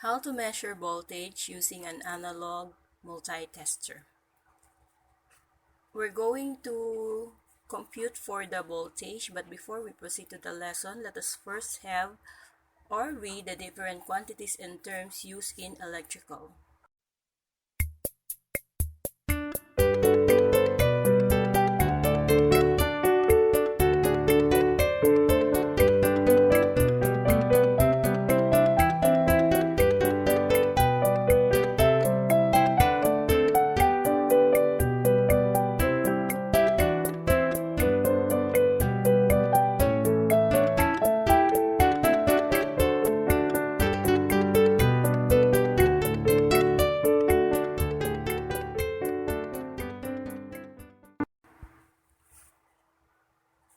How to measure voltage using an analog multitester. We're going to compute for the voltage, but before we proceed to the lesson, let us first have or read the different quantities and terms used in electrical.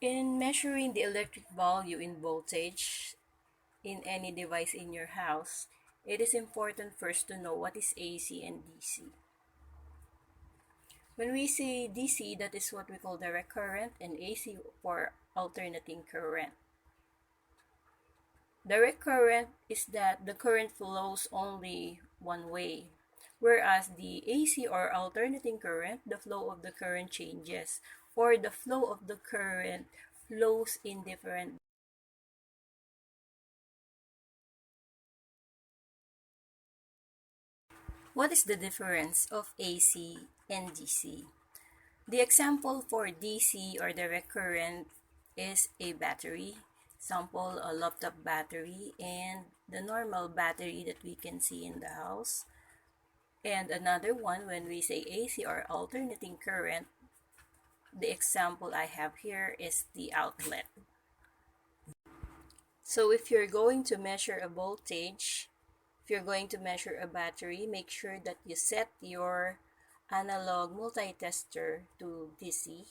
In measuring the electric value in voltage in any device in your house, it is important first to know what is AC and DC. When we say DC, that is what we call direct current, and AC for alternating current. Direct current is that the current flows only one way, whereas the AC or alternating current, the flow of the current changes, or the flow of the current flows in different. What is the difference of AC and DC? The example for DC or direct current is a battery, example a laptop battery, and the normal battery that we can see in the house. And another one, when we say AC or alternating current, the example I have here is the outlet. So if you're going to measure a voltage, if you're going to measure a battery, make sure that you set your analog multitester to DC.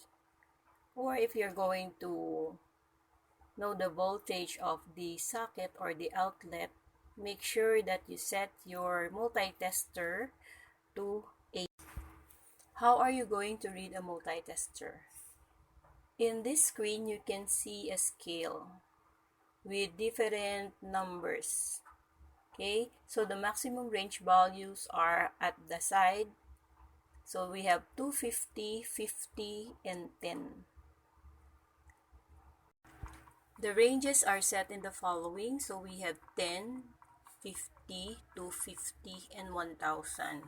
Or if you're going to know the voltage of the socket or the outlet, make sure that you set your multitester to AC. How are you going to read a multitester? In this screen, you can see a scale with different numbers. Okay, so the maximum range values are at the side. So we have 250, 50, and 10. The ranges are set in the following. So we have 10, 50, 250, and 1000.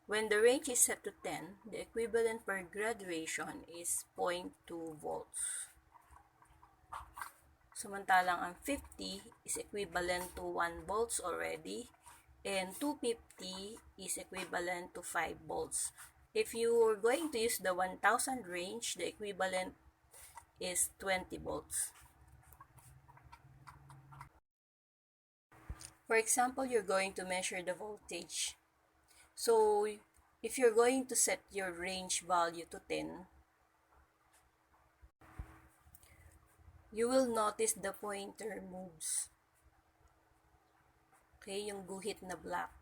When the range is set to 10, the equivalent per graduation is 0.2 volts. Samantalang ang 50 is equivalent to 1 volts already, and 250 is equivalent to 5 volts. If you are going to use the 1000 range, the equivalent is 20 volts. For example, you're going to measure the voltage. So, if you're going to set your range value to 10, you will notice the pointer moves. Okay, yung guhit na black,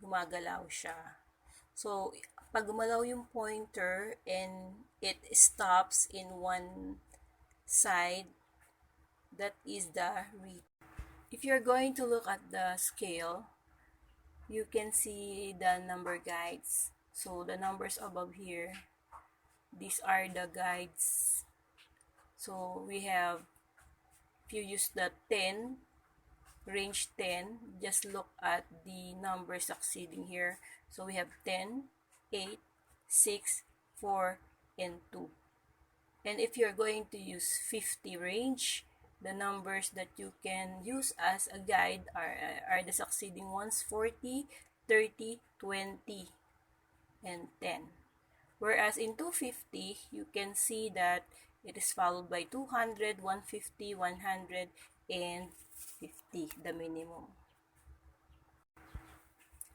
gumagalaw siya. So, pag gumalaw yung pointer and it stops in one side, that is the read. If you're going to look at the scale, you can see the number guides. So, the numbers above here, these are the guides. So, we have, if you use the 10, range 10, just look at the numbers succeeding here. So, we have 10, 8, 6, 4, and 2. And if you're going to use 50 range, the numbers that you can use as a guide are the succeeding ones: 40, 30, 20, and 10. Whereas in 250, you can see that it is followed by 200, 150, 100, and 50, the minimum.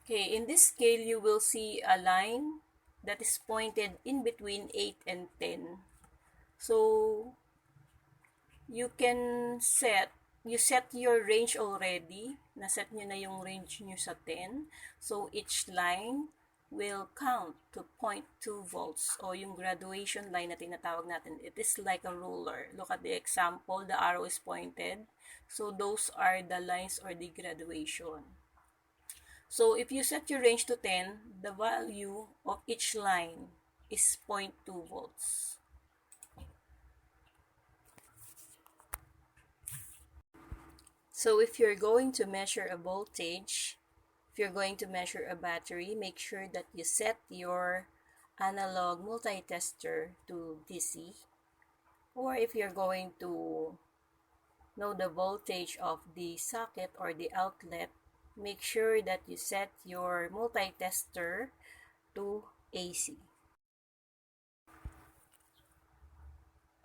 Okay, in this scale, you will see a line that is pointed in between 8 and 10. So, you set your range already. Naset nyo na yung range nyo sa 10. So, each line will count to 0.2 volts o yung graduation line na tinatawag natin. It is like a ruler. Look at the example. The arrow is pointed. So, those are the lines or the graduation. So if you set your range to 10, the value of each line is 0.2 volts. So if you're going to measure a voltage, if you're going to measure a battery, make sure that you set your analog multitester to DC. Or if you're going to know the voltage of the socket or the outlet, make sure that you set your multitester to AC.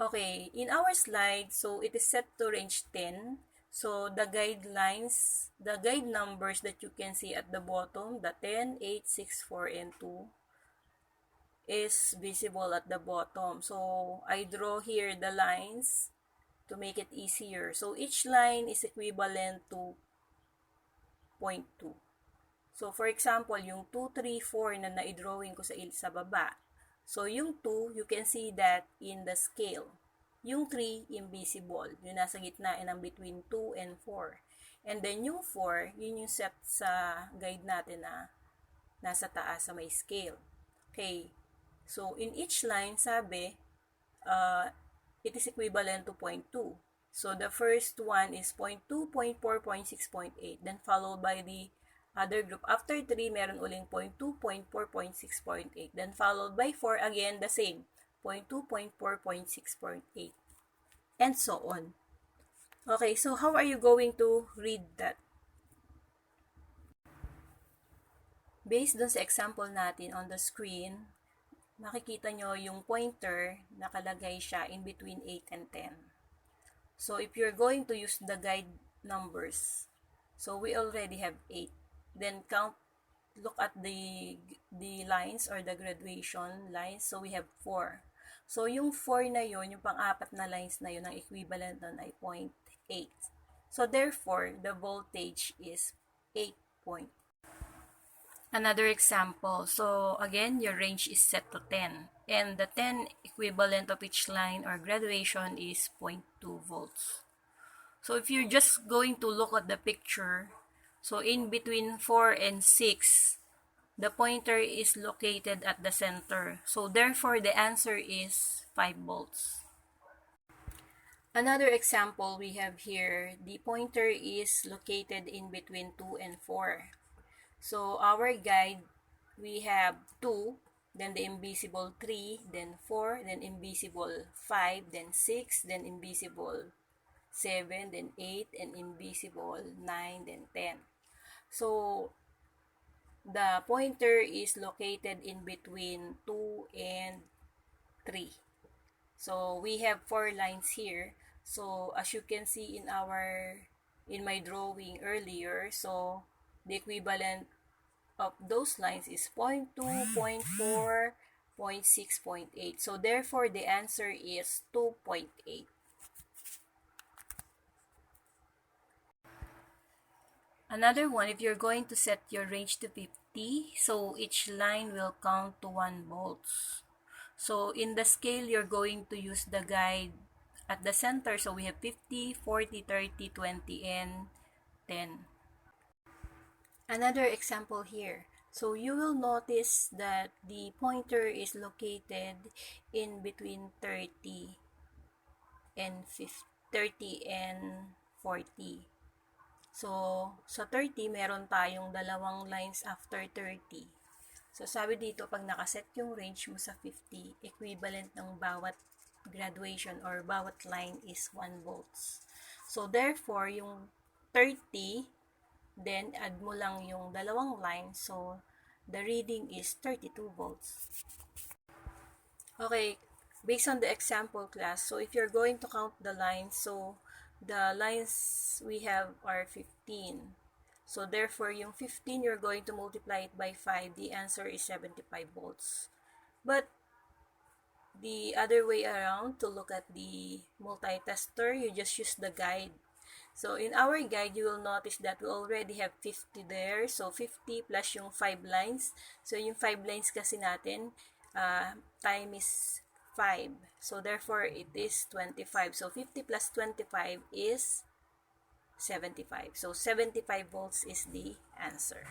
Okay, in our slide, so it is set to range 10. So the guidelines, the guide numbers that you can see at the bottom, the 10, 8, 6, 4, and 2, is visible at the bottom. So I draw here the lines to make it easier. So each line is equivalent to 0.2. So for example, yung 2, 3, 4 na na-drawing ko sa baba. So yung 2, you can see that in the scale. Yung 3, invisible. Yung nasa gitna ng between 2 and 4. And then yung 4, yun yung set sa guide natin na nasa taas sa may scale. Okay. So in each line, sabi, it is equivalent to 0.2. So the first one is 0.2, 0.4, 0.6, 0.8. Then followed by the other group. After 3, meron uling 0.2, 0.4, 0.6, 0.8. Then followed by 4, again the same. 0.2, 0.4, 0.6, 0.8. And so on. Okay, so how are you going to read that? Based dun sa example natin on the screen, makikita nyo yung pointer, nakalagay siya in between 8 and 10. So if you're going to use the guide numbers, so we already have 8. Then look at the lines or the graduation lines. So we have 4. So yung 4 na yun, yung pang-apat na lines na yun, ang equivalent nun ay 0.8. So therefore, the voltage is 8 point. Another example. So again, your range is set to 10. And the 10 equivalent of each line or graduation is 0.2 volts. So if you're just going to look at the picture, so in between 4 and 6, the pointer is located at the center. So therefore, the answer is 5 volts. Another example we have here, the pointer is located in between 2 and 4. So our guide, we have 2, then the invisible 3, then 4, then invisible 5, then 6, then invisible 7, then 8, and invisible 9, then 10. So the pointer is located in between 2 and 3. So we have 4 lines here. So as you can see in my drawing earlier, so the equivalent of those lines is 0.2, 0.4, 0.6, 0.8. So therefore, the answer is 2.8. Another one, if you're going to set your range to 50, so each line will count to 1 volts. So in the scale, you're going to use the guide at the center. So we have 50, 40, 30, 20, and 10. Another example here. So you will notice that the pointer is located in between 30 and 40. So sa 30, meron tayong dalawang lines after 30. So sabi dito, pag nakaset yung range mo sa 50, equivalent ng bawat graduation or bawat line is 1 volts. So therefore, yung 30, then add mo lang yung dalawang lines, so the reading is 32 volts. Okay, based on the example class, so if you're going to count the lines, so the lines we have are 15. So therefore, yung 15, you're going to multiply it by 5. The answer is 75 volts. But the other way around, to look at the multitester, you just use the guide. So in our guide, you will notice that we already have 50 there. So 50 plus yung 5 lines. So yung 5 lines kasi natin, time is 5. So therefore, it is 25. So 50 plus 25 is 75. So 75 volts is the answer.